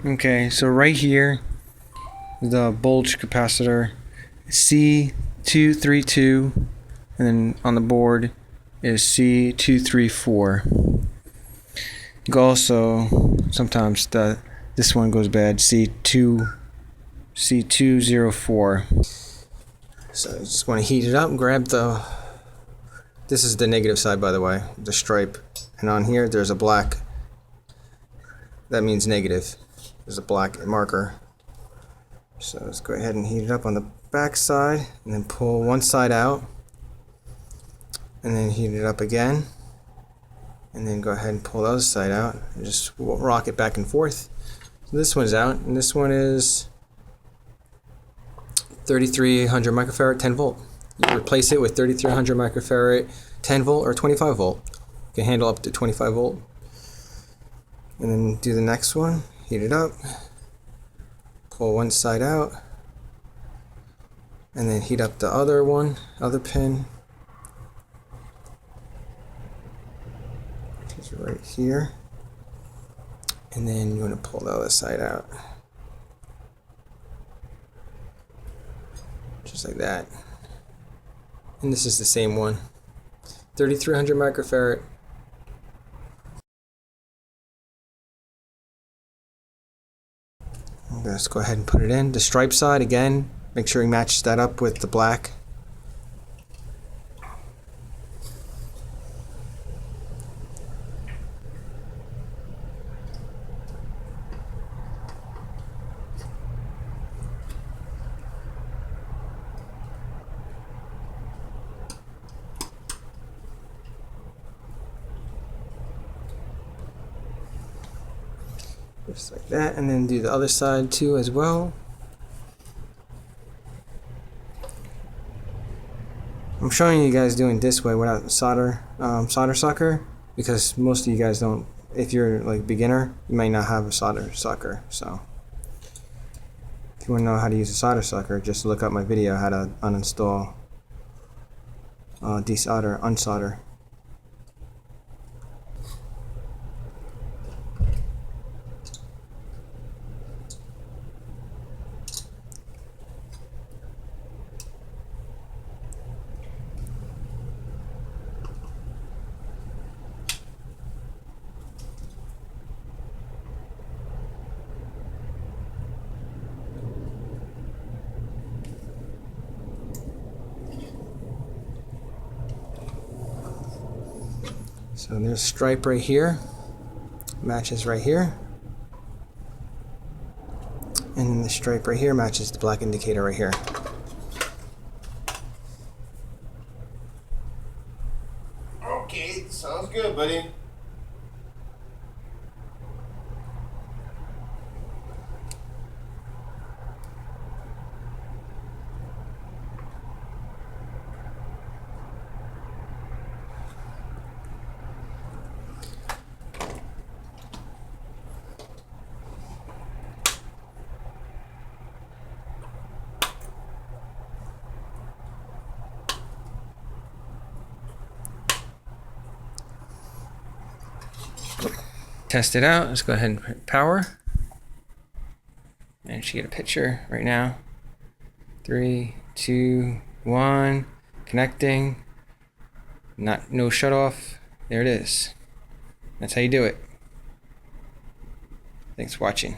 Okay, so right here, the bulge capacitor C232, and then on the board is C234. You can also, sometimes this one goes bad, C204. So you just want to heat it up and grab this is the negative side, by the way, the stripe. And on here there's a black, that means negative. There's a black marker. So let's go ahead and heat it up on the back side and then pull one side out and then heat it up again and then go ahead and pull the other side out and just rock it back and forth. So this one's out and this one is 3300 microfarad 10 volt. You replace it with 3300 microfarad 10 volt or 25 volt. You can handle up to 25 volt. And then do the next one, heat it up, pull one side out, and then heat up the other pin. Which is right here. And then you want to pull the other side out. Just like that. And this is the same one. 3300 microfarad. Let's go ahead and put it in. The stripe side again, make sure you match that up with the black. Just like that, and then do the other side too as well. I'm showing you guys doing this way without solder sucker because most of you guys don't. If you're like beginner, you might not have a solder sucker. So if you want to know how to use a solder sucker, just look up my video how to uninstall, desolder, unsolder. So there's a stripe right here, matches right here, and then the stripe right here matches the black indicator right here. Okay, sounds good, buddy. Test it out. Let's go ahead and hit power. And she get a picture right now. 3, 2, 1. Connecting. No shut off. There it is. That's how you do it. Thanks for watching.